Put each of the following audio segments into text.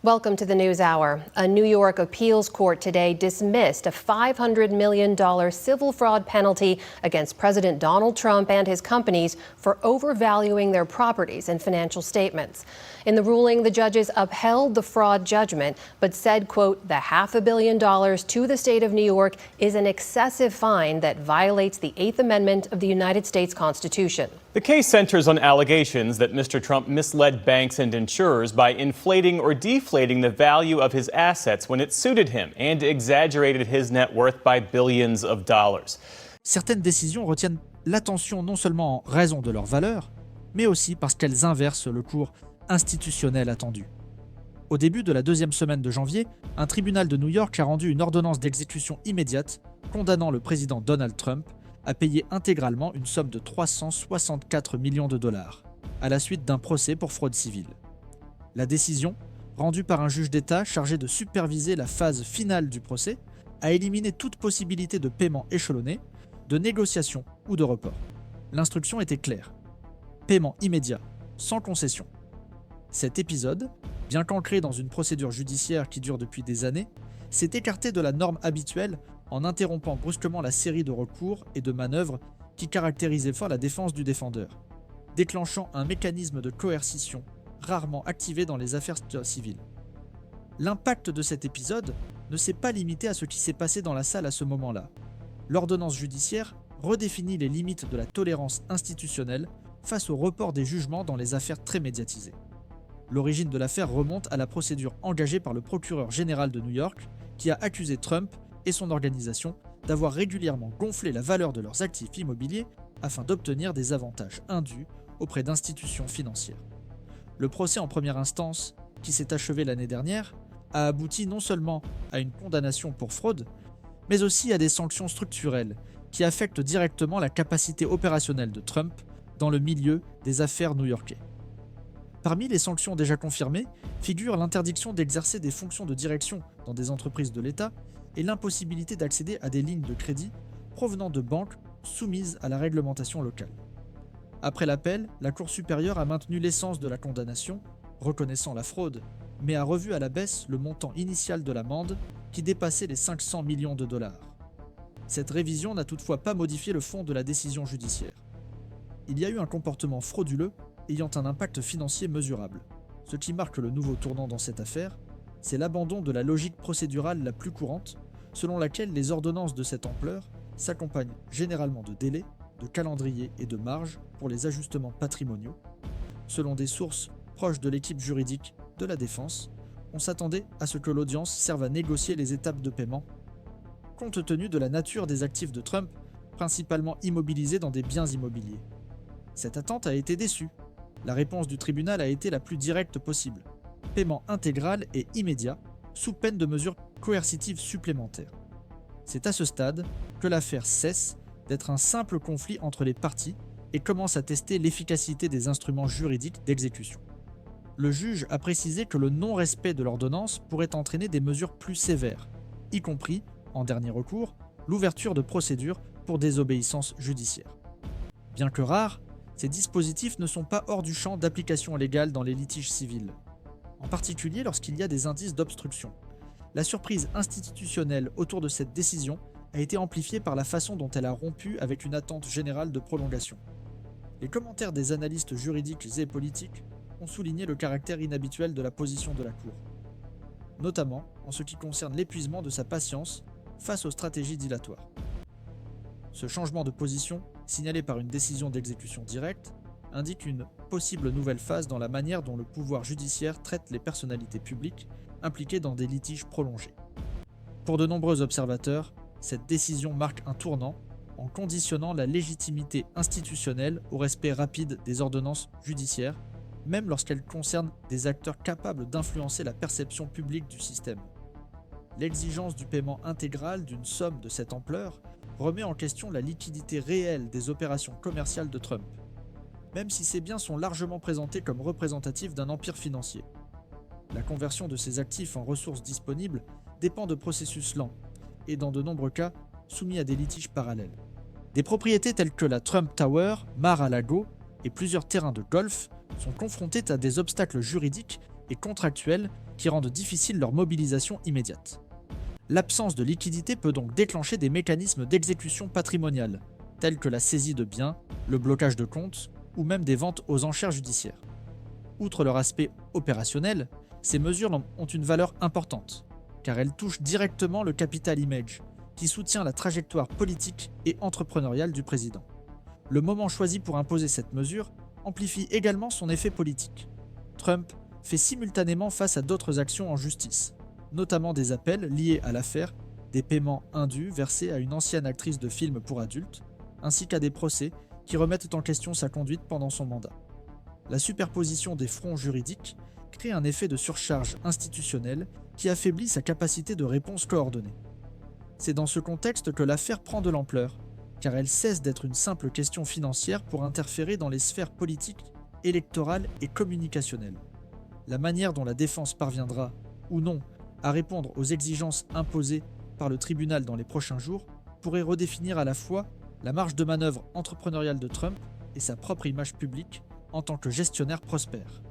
Welcome to the News Hour. A New York appeals court today dismissed a $500 million civil fraud penalty against President Donald Trump and his companies for overvaluing their properties and financial statements. In the ruling, the judges upheld the fraud judgment, but said, quote, the $500 million to the state of New York is an excessive fine that violates the Eighth Amendment of the United States Constitution. The case centers on allegations that Mr. Trump misled banks and insurers by inflating or deflating the value of his assets when it suited him and exaggerated his net worth by billions of dollars. Certaines décisions retiennent l'attention non seulement en raison de leur valeur, mais aussi parce qu'elles inversent le cours institutionnel attendu. Au début de la deuxième semaine de janvier, un tribunal de New York a rendu une ordonnance d'exécution immédiate condamnant le président Donald Trump à payer intégralement une somme de 364 millions de dollars, à la suite d'un procès pour fraude civile. La décision, rendue par un juge d'État chargé de superviser la phase finale du procès, a éliminé toute possibilité de paiement échelonné, de négociation ou de report. L'instruction était claire. Paiement immédiat, sans concession. Cet épisode, bien qu'ancré dans une procédure judiciaire qui dure depuis des années, s'est écarté de la norme habituelle en interrompant brusquement la série de recours et de manœuvres qui caractérisaient fort la défense du défendeur, déclenchant un mécanisme de coercition rarement activé dans les affaires civiles. L'impact de cet épisode ne s'est pas limité à ce qui s'est passé dans la salle à ce moment-là. L'ordonnance judiciaire redéfinit les limites de la tolérance institutionnelle face au report des jugements dans les affaires très médiatisées. L'origine de l'affaire remonte à la procédure engagée par le procureur général de New York qui a accusé Trump et son organisation d'avoir régulièrement gonflé la valeur de leurs actifs immobiliers afin d'obtenir des avantages indus auprès d'institutions financières. Le procès en première instance, qui s'est achevé l'année dernière, a abouti non seulement à une condamnation pour fraude, mais aussi à des sanctions structurelles qui affectent directement la capacité opérationnelle de Trump dans le milieu des affaires new-yorkais. Parmi les sanctions déjà confirmées figure l'interdiction d'exercer des fonctions de direction dans des entreprises de l'État et l'impossibilité d'accéder à des lignes de crédit provenant de banques soumises à la réglementation locale. Après l'appel, la Cour supérieure a maintenu l'essence de la condamnation, reconnaissant la fraude, mais a revu à la baisse le montant initial de l'amende qui dépassait les 500 millions de dollars. Cette révision n'a toutefois pas modifié le fond de la décision judiciaire. Il y a eu un comportement frauduleux ayant un impact financier mesurable. Ce qui marque le nouveau tournant dans cette affaire, c'est l'abandon de la logique procédurale la plus courante, selon laquelle les ordonnances de cette ampleur s'accompagnent généralement de délais, de calendriers et de marges pour les ajustements patrimoniaux. Selon des sources proches de l'équipe juridique de la défense, on s'attendait à ce que l'audience serve à négocier les étapes de paiement, compte tenu de la nature des actifs de Trump, principalement immobilisés dans des biens immobiliers. Cette attente a été déçue. La réponse du tribunal a été la plus directe possible. Paiement intégral et immédiat, sous peine de mesures coercitives supplémentaires. C'est à ce stade que l'affaire cesse d'être un simple conflit entre les parties et commence à tester l'efficacité des instruments juridiques d'exécution. Le juge a précisé que le non-respect de l'ordonnance pourrait entraîner des mesures plus sévères, y compris, en dernier recours, l'ouverture de procédures pour désobéissance judiciaire. Bien que rares, ces dispositifs ne sont pas hors du champ d'application légale dans les litiges civils, en particulier lorsqu'il y a des indices d'obstruction. La surprise institutionnelle autour de cette décision a été amplifiée par la façon dont elle a rompu avec une attente générale de prolongation. Les commentaires des analystes juridiques et politiques ont souligné le caractère inhabituel de la position de la Cour, notamment en ce qui concerne l'épuisement de sa patience face aux stratégies dilatoires. Ce changement de position, signalé par une décision d'exécution directe, indique une possible nouvelle phase dans la manière dont le pouvoir judiciaire traite les personnalités publiques impliquées dans des litiges prolongés. Pour de nombreux observateurs, cette décision marque un tournant en conditionnant la légitimité institutionnelle au respect rapide des ordonnances judiciaires, même lorsqu'elles concernent des acteurs capables d'influencer la perception publique du système. L'exigence du paiement intégral d'une somme de cette ampleur remet en question la liquidité réelle des opérations commerciales de Trump, même si ces biens sont largement présentés comme représentatifs d'un empire financier. La conversion de ces actifs en ressources disponibles dépend de processus lents et, dans de nombreux cas, soumis à des litiges parallèles. Des propriétés telles que la Trump Tower, Mar-a-Lago et plusieurs terrains de golf sont confrontés à des obstacles juridiques et contractuels qui rendent difficile leur mobilisation immédiate. L'absence de liquidité peut donc déclencher des mécanismes d'exécution patrimoniale, tels que la saisie de biens, le blocage de comptes ou même des ventes aux enchères judiciaires. Outre leur aspect opérationnel, ces mesures ont une valeur importante, car elles touchent directement le capital image, qui soutient la trajectoire politique et entrepreneuriale du président. Le moment choisi pour imposer cette mesure amplifie également son effet politique. Trump fait simultanément face à d'autres actions en justice, notamment des appels liés à l'affaire des paiements indus versés à une ancienne actrice de films pour adultes, ainsi qu'à des procès qui remettent en question sa conduite pendant son mandat. La superposition des fronts juridiques crée un effet de surcharge institutionnelle qui affaiblit sa capacité de réponse coordonnée. C'est dans ce contexte que l'affaire prend de l'ampleur, car elle cesse d'être une simple question financière pour interférer dans les sphères politiques, électorales et communicationnelles. La manière dont la défense parviendra, ou non, à répondre aux exigences imposées par le tribunal dans les prochains jours pourrait redéfinir à la fois la marge de manœuvre entrepreneuriale de Trump et sa propre image publique en tant que gestionnaire prospère.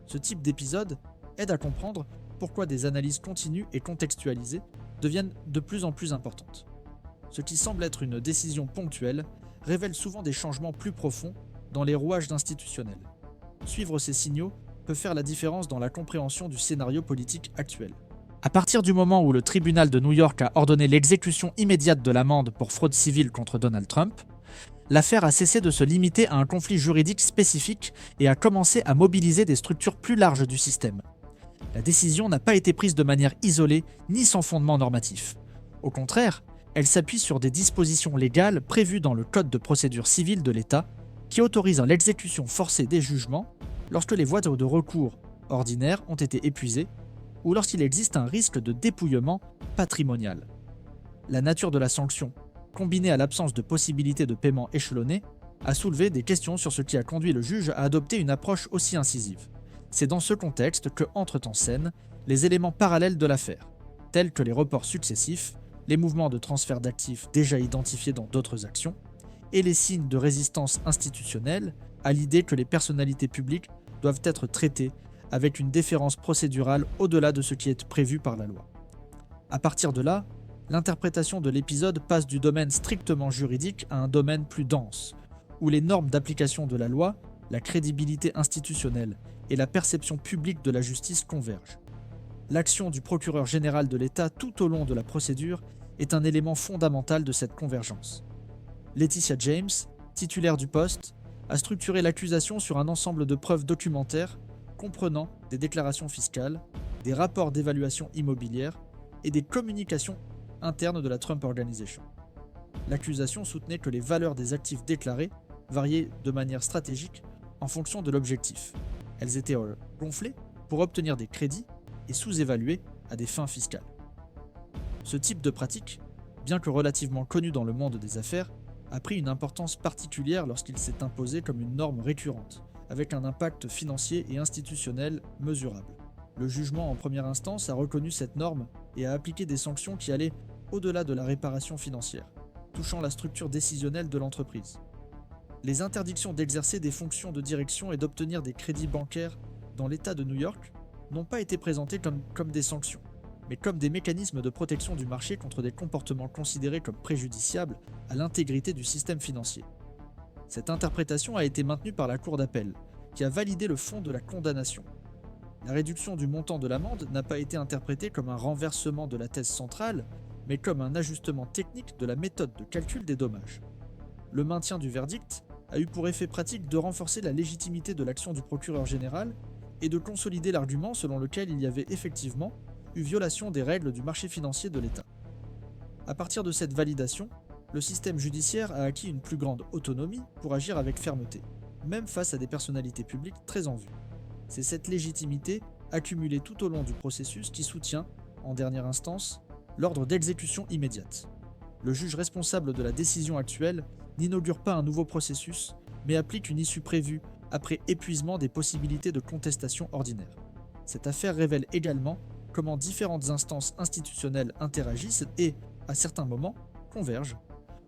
Ce type d'épisode aide à comprendre pourquoi des analyses continues et contextualisées deviennent de plus en plus importantes. Ce qui semble être une décision ponctuelle révèle souvent des changements plus profonds dans les rouages institutionnels. Suivre ces signaux peut faire la différence dans la compréhension du scénario politique actuel. À partir du moment où le tribunal de New York a ordonné l'exécution immédiate de l'amende pour fraude civile contre Donald Trump, l'affaire a cessé de se limiter à un conflit juridique spécifique et a commencé à mobiliser des structures plus larges du système. La décision n'a pas été prise de manière isolée ni sans fondement normatif. Au contraire, elle s'appuie sur des dispositions légales prévues dans le Code de procédure civile de l'État qui autorisent l'exécution forcée des jugements lorsque les voies de recours ordinaires ont été épuisées ou lorsqu'il existe un risque de dépouillement patrimonial. La nature de la sanction, combinée à l'absence de possibilité de paiement échelonné, a soulevé des questions sur ce qui a conduit le juge à adopter une approche aussi incisive. C'est dans ce contexte que entrent en scène les éléments parallèles de l'affaire, tels que les reports successifs, les mouvements de transfert d'actifs déjà identifiés dans d'autres actions, et les signes de résistance institutionnelle à l'idée que les personnalités publiques doivent être traitées avec une déférence procédurale au-delà de ce qui est prévu par la loi. À partir de là, l'interprétation de l'épisode passe du domaine strictement juridique à un domaine plus dense, où les normes d'application de la loi, la crédibilité institutionnelle et la perception publique de la justice convergent. L'action du procureur général de l'État tout au long de la procédure est un élément fondamental de cette convergence. Laetitia James, titulaire du poste, a structuré l'accusation sur un ensemble de preuves documentaires comprenant des déclarations fiscales, des rapports d'évaluation immobilière et des communications internes de la Trump Organization. L'accusation soutenait que les valeurs des actifs déclarés variaient de manière stratégique en fonction de l'objectif. Elles étaient gonflées pour obtenir des crédits et sous-évaluées à des fins fiscales. Ce type de pratique, bien que relativement connu dans le monde des affaires, a pris une importance particulière lorsqu'il s'est imposé comme une norme récurrente, avec un impact financier et institutionnel mesurable. Le jugement en première instance a reconnu cette norme et a appliqué des sanctions qui allaient au-delà de la réparation financière, touchant la structure décisionnelle de l'entreprise. Les interdictions d'exercer des fonctions de direction et d'obtenir des crédits bancaires dans l'État de New York n'ont pas été présentées comme des sanctions, mais comme des mécanismes de protection du marché contre des comportements considérés comme préjudiciables à l'intégrité du système financier. Cette interprétation a été maintenue par la Cour d'appel, qui a validé le fond de la condamnation. La réduction du montant de l'amende n'a pas été interprétée comme un renversement de la thèse centrale, mais comme un ajustement technique de la méthode de calcul des dommages. Le maintien du verdict a eu pour effet pratique de renforcer la légitimité de l'action du procureur général et de consolider l'argument selon lequel il y avait effectivement eu violation des règles du marché financier de l'État. À partir de cette validation, le système judiciaire a acquis une plus grande autonomie pour agir avec fermeté, même face à des personnalités publiques très en vue. C'est cette légitimité, accumulée tout au long du processus, qui soutient, en dernière instance, l'ordre d'exécution immédiate. Le juge responsable de la décision actuelle n'inaugure pas un nouveau processus, mais applique une issue prévue après épuisement des possibilités de contestation ordinaire. Cette affaire révèle également comment différentes instances institutionnelles interagissent et, à certains moments, convergent.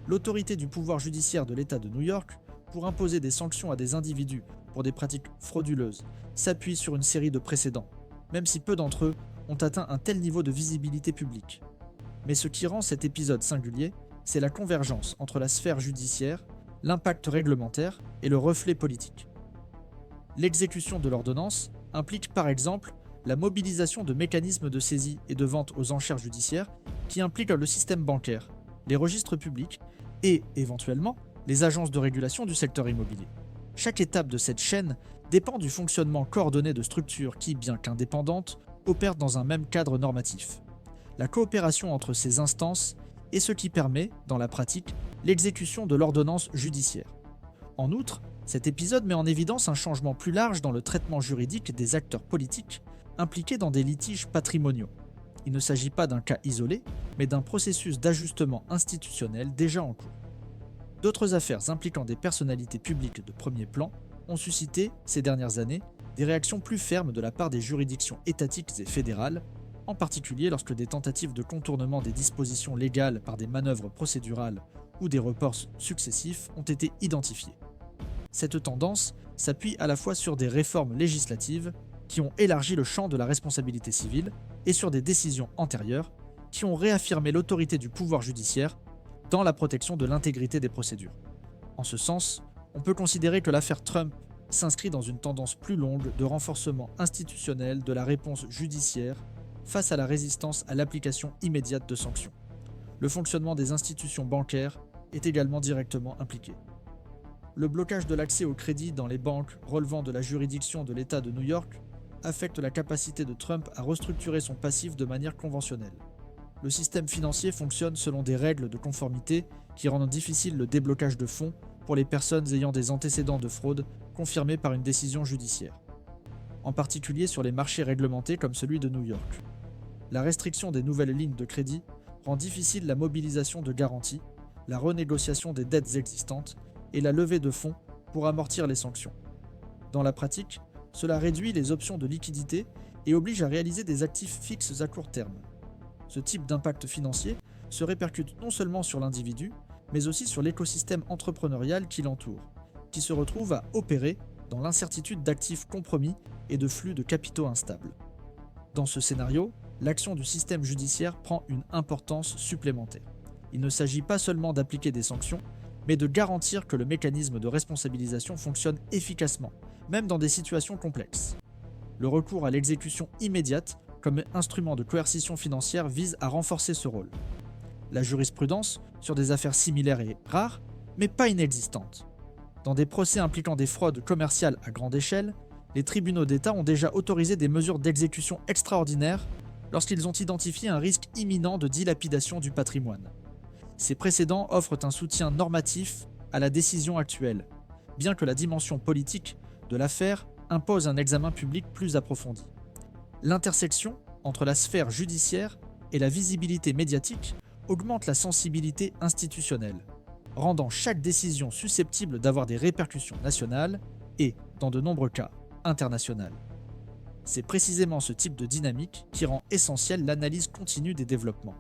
L'autorité du pouvoir judiciaire de l'État de New York, pour imposer des sanctions à des individus pour des pratiques frauduleuses, s'appuie sur une série de précédents, même si peu d'entre eux ont atteint un tel niveau de visibilité publique. Mais ce qui rend cet épisode singulier, c'est la convergence entre la sphère judiciaire, l'impact réglementaire et le reflet politique. L'exécution de l'ordonnance implique par exemple la mobilisation de mécanismes de saisie et de vente aux enchères judiciaires qui impliquent le système bancaire, les registres publics et, éventuellement, les agences de régulation du secteur immobilier. Chaque étape de cette chaîne dépend du fonctionnement coordonné de structures qui, bien qu'indépendantes, opèrent dans un même cadre normatif. La coopération entre ces instances est ce qui permet, dans la pratique, l'exécution de l'ordonnance judiciaire. En outre, cet épisode met en évidence un changement plus large dans le traitement juridique des acteurs politiques impliqués dans des litiges patrimoniaux. Il ne s'agit pas d'un cas isolé, mais d'un processus d'ajustement institutionnel déjà en cours. D'autres affaires impliquant des personnalités publiques de premier plan ont suscité, ces dernières années, des réactions plus fermes de la part des juridictions étatiques et fédérales, en particulier lorsque des tentatives de contournement des dispositions légales par des manœuvres procédurales ou des reports successifs ont été identifiées. Cette tendance s'appuie à la fois sur des réformes législatives qui ont élargi le champ de la responsabilité civile et sur des décisions antérieures qui ont réaffirmé l'autorité du pouvoir judiciaire dans la protection de l'intégrité des procédures. En ce sens, on peut considérer que l'affaire Trump s'inscrit dans une tendance plus longue de renforcement institutionnel de la réponse judiciaire face à la résistance à l'application immédiate de sanctions. Le fonctionnement des institutions bancaires est également directement impliqué. Le blocage de l'accès au crédit dans les banques relevant de la juridiction de l'État de New York affecte la capacité de Trump à restructurer son passif de manière conventionnelle. Le système financier fonctionne selon des règles de conformité qui rendent difficile le déblocage de fonds pour les personnes ayant des antécédents de fraude confirmés par une décision judiciaire, en particulier sur les marchés réglementés comme celui de New York. La restriction des nouvelles lignes de crédit rend difficile la mobilisation de garanties, la renégociation des dettes existantes et la levée de fonds pour amortir les sanctions. Dans la pratique, cela réduit les options de liquidité et oblige à réaliser des actifs fixes à court terme. Ce type d'impact financier se répercute non seulement sur l'individu, mais aussi sur l'écosystème entrepreneurial qui l'entoure, qui se retrouve à opérer dans l'incertitude d'actifs compromis et de flux de capitaux instables. Dans ce scénario, l'action du système judiciaire prend une importance supplémentaire. Il ne s'agit pas seulement d'appliquer des sanctions, mais de garantir que le mécanisme de responsabilisation fonctionne efficacement, même dans des situations complexes. Le recours à l'exécution immédiate comme instrument de coercition financière vise à renforcer ce rôle. La jurisprudence, sur des affaires similaires est rare, mais pas inexistante. Dans des procès impliquant des fraudes commerciales à grande échelle, les tribunaux d'État ont déjà autorisé des mesures d'exécution extraordinaires lorsqu'ils ont identifié un risque imminent de dilapidation du patrimoine. Ces précédents offrent un soutien normatif à la décision actuelle, bien que la dimension politique de l'affaire impose un examen public plus approfondi. L'intersection entre la sphère judiciaire et la visibilité médiatique augmente la sensibilité institutionnelle, rendant chaque décision susceptible d'avoir des répercussions nationales et, dans de nombreux cas, internationales. C'est précisément ce type de dynamique qui rend essentielle l'analyse continue des développements.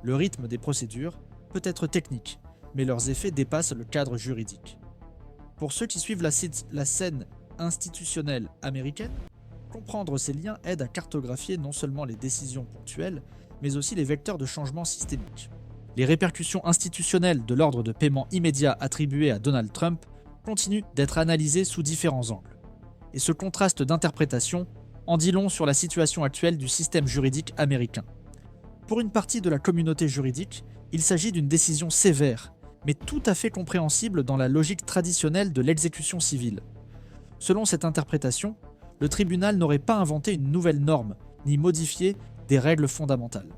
Le rythme des procédures peut être technique, mais leurs effets dépassent le cadre juridique. Pour ceux qui suivent la scène institutionnelle américaine, comprendre ces liens aide à cartographier non seulement les décisions ponctuelles, mais aussi les vecteurs de changement systémique. Les répercussions institutionnelles de l'ordre de paiement immédiat attribué à Donald Trump continuent d'être analysées sous différents angles. Et ce contraste d'interprétation en dit long sur la situation actuelle du système juridique américain. Pour une partie de la communauté juridique, il s'agit d'une décision sévère, mais tout à fait compréhensible dans la logique traditionnelle de l'exécution civile. Selon cette interprétation, le tribunal n'aurait pas inventé une nouvelle norme, ni modifié des règles fondamentales,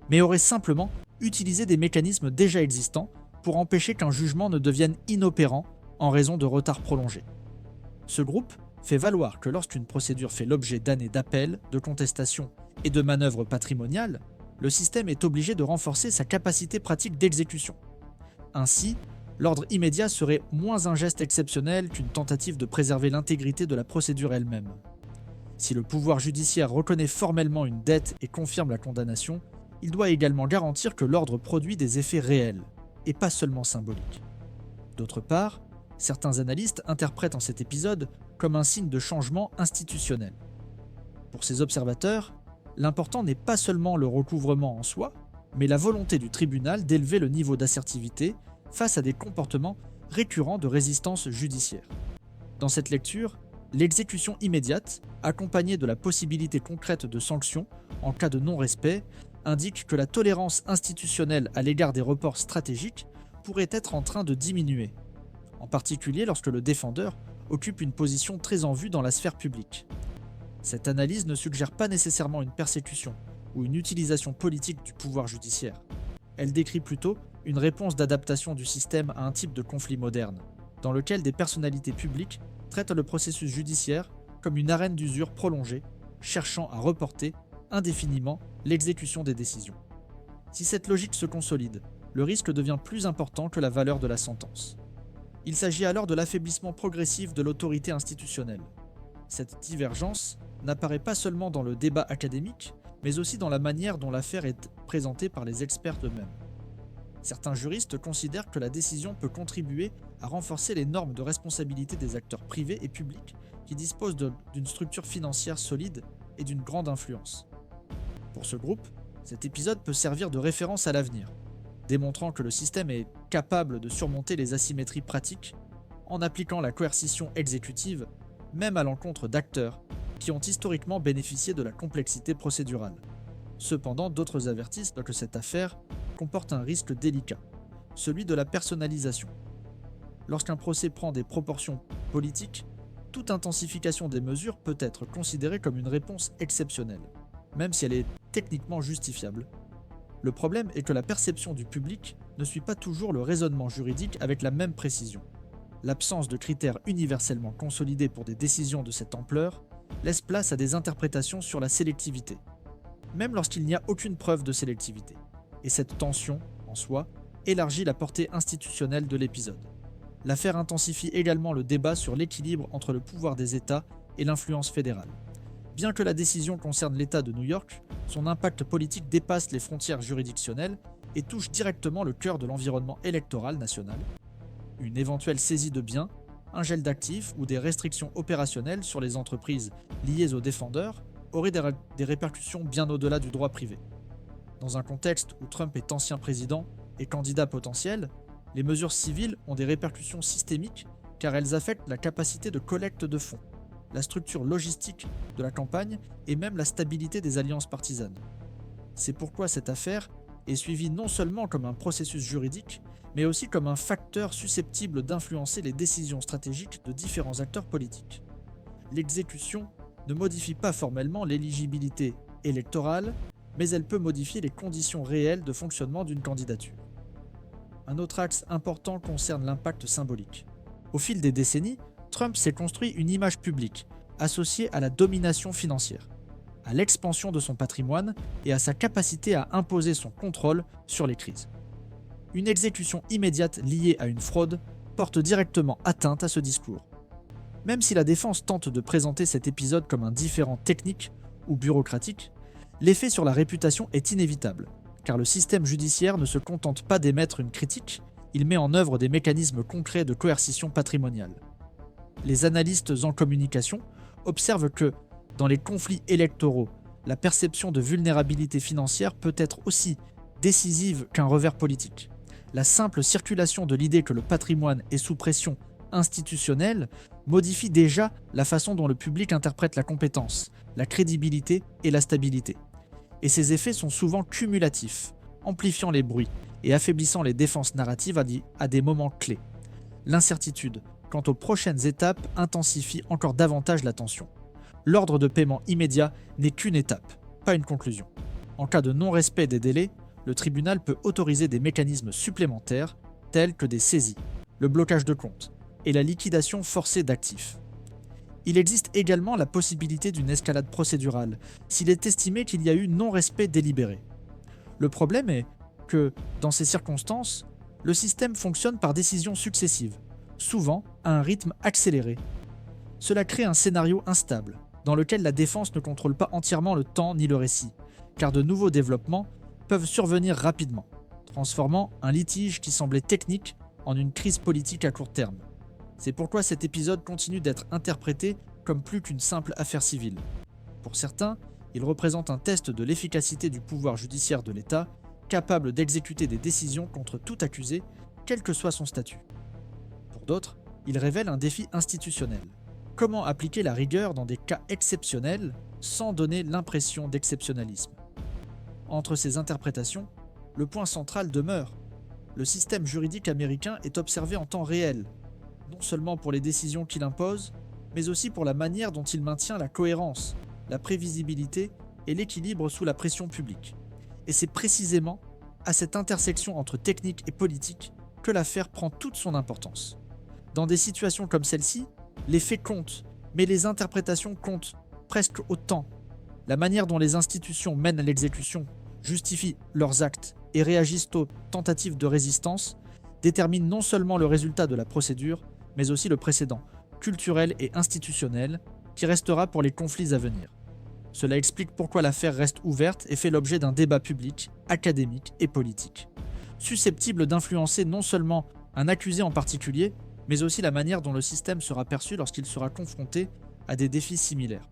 mais aurait simplement utilisé des mécanismes déjà existants pour empêcher qu'un jugement ne devienne inopérant en raison de retards prolongés. Ce groupe fait valoir que lorsqu'une procédure fait l'objet d'années d'appel, de contestation et de manœuvres patrimoniales, le système est obligé de renforcer sa capacité pratique d'exécution. Ainsi, l'ordre immédiat serait moins un geste exceptionnel qu'une tentative de préserver l'intégrité de la procédure elle-même. Si le pouvoir judiciaire reconnaît formellement une dette et confirme la condamnation, il doit également garantir que l'ordre produit des effets réels, et pas seulement symboliques. D'autre part, certains analystes interprètent en cet épisode comme un signe de changement institutionnel. Pour ces observateurs, l'important n'est pas seulement le recouvrement en soi, mais la volonté du tribunal d'élever le niveau d'assertivité face à des comportements récurrents de résistance judiciaire. Dans cette lecture, l'exécution immédiate, accompagnée de la possibilité concrète de sanctions en cas de non-respect, indique que la tolérance institutionnelle à l'égard des reports stratégiques pourrait être en train de diminuer, en particulier lorsque le défendeur occupe une position très en vue dans la sphère publique. Cette analyse ne suggère pas nécessairement une persécution ou une utilisation politique du pouvoir judiciaire. Elle décrit plutôt une réponse d'adaptation du système à un type de conflit moderne, dans lequel des personnalités publiques traitent le processus judiciaire comme une arène d'usure prolongée, cherchant à reporter indéfiniment l'exécution des décisions. Si cette logique se consolide, le risque devient plus important que la valeur de la sentence. Il s'agit alors de l'affaiblissement progressif de l'autorité institutionnelle. Cette divergence n'apparaît pas seulement dans le débat académique, mais aussi dans la manière dont l'affaire est présentée par les experts eux-mêmes. Certains juristes considèrent que la décision peut contribuer à renforcer les normes de responsabilité des acteurs privés et publics qui disposent d'une structure financière solide et d'une grande influence. Pour ce groupe, cet épisode peut servir de référence à l'avenir, démontrant que le système est capable de surmonter les asymétries pratiques en appliquant la coercition exécutive, même à l'encontre d'acteurs qui ont historiquement bénéficié de la complexité procédurale. Cependant, d'autres avertissent que cette affaire comporte un risque délicat, celui de la personnalisation. Lorsqu'un procès prend des proportions politiques, toute intensification des mesures peut être considérée comme une réponse exceptionnelle, même si elle est techniquement justifiable. Le problème est que la perception du public ne suit pas toujours le raisonnement juridique avec la même précision. L'absence de critères universellement consolidés pour des décisions de cette ampleur laisse place à des interprétations sur la sélectivité, même lorsqu'il n'y a aucune preuve de sélectivité. Et cette tension, en soi, élargit la portée institutionnelle de l'épisode. L'affaire intensifie également le débat sur l'équilibre entre le pouvoir des États et l'influence fédérale. Bien que la décision concerne l'État de New York, son impact politique dépasse les frontières juridictionnelles et touche directement le cœur de l'environnement électoral national. Une éventuelle saisie de biens, un gel d'actifs ou des restrictions opérationnelles sur les entreprises liées aux défendeurs auraient des répercussions bien au-delà du droit privé. Dans un contexte où Trump est ancien président et candidat potentiel, les mesures civiles ont des répercussions systémiques car elles affectent la capacité de collecte de fonds, la structure logistique de la campagne et même la stabilité des alliances partisanes. C'est pourquoi cette affaire est suivie non seulement comme un processus juridique, mais aussi comme un facteur susceptible d'influencer les décisions stratégiques de différents acteurs politiques. L'exécution ne modifie pas formellement l'éligibilité électorale, mais elle peut modifier les conditions réelles de fonctionnement d'une candidature. Un autre axe important concerne l'impact symbolique. Au fil des décennies, Trump s'est construit une image publique associée à la domination financière, à l'expansion de son patrimoine et à sa capacité à imposer son contrôle sur les crises. Une exécution immédiate liée à une fraude porte directement atteinte à ce discours. Même si la défense tente de présenter cet épisode comme un différend technique ou bureaucratique, l'effet sur la réputation est inévitable, car le système judiciaire ne se contente pas d'émettre une critique, il met en œuvre des mécanismes concrets de coercition patrimoniale. Les analystes en communication observent que, dans les conflits électoraux, la perception de vulnérabilité financière peut être aussi décisive qu'un revers politique. La simple circulation de l'idée que le patrimoine est sous pression institutionnelle modifie déjà la façon dont le public interprète la compétence, la crédibilité et la stabilité. Et ces effets sont souvent cumulatifs, amplifiant les bruits et affaiblissant les défenses narratives à des moments clés. L'incertitude quant aux prochaines étapes intensifie encore davantage la tension. L'ordre de paiement immédiat n'est qu'une étape, pas une conclusion. En cas de non-respect des délais, le tribunal peut autoriser des mécanismes supplémentaires, tels que des saisies, le blocage de comptes et la liquidation forcée d'actifs. Il existe également la possibilité d'une escalade procédurale, s'il est estimé qu'il y a eu non-respect délibéré. Le problème est que, dans ces circonstances, le système fonctionne par décisions successives, souvent à un rythme accéléré. Cela crée un scénario instable, dans lequel la défense ne contrôle pas entièrement le temps ni le récit, car de nouveaux développements peuvent survenir rapidement, transformant un litige qui semblait technique en une crise politique à court terme. C'est pourquoi cet épisode continue d'être interprété comme plus qu'une simple affaire civile. Pour certains, il représente un test de l'efficacité du pouvoir judiciaire de l'État, capable d'exécuter des décisions contre tout accusé, quel que soit son statut. Pour d'autres, il révèle un défi institutionnel. Comment appliquer la rigueur dans des cas exceptionnels sans donner l'impression d'exceptionnalisme? Entre ces interprétations, le point central demeure. Le système juridique américain est observé en temps réel, non seulement pour les décisions qu'il impose, mais aussi pour la manière dont il maintient la cohérence, la prévisibilité et l'équilibre sous la pression publique. Et c'est précisément à cette intersection entre technique et politique que l'affaire prend toute son importance. Dans des situations comme celle-ci, les faits comptent, mais les interprétations comptent presque autant. La manière dont les institutions mènent l'exécution, justifient leurs actes et réagissent aux tentatives de résistance détermine non seulement le résultat de la procédure, mais aussi le précédent culturel et institutionnel qui restera pour les conflits à venir. Cela explique pourquoi l'affaire reste ouverte et fait l'objet d'un débat public, académique et politique, susceptible d'influencer non seulement un accusé en particulier, mais aussi la manière dont le système sera perçu lorsqu'il sera confronté à des défis similaires.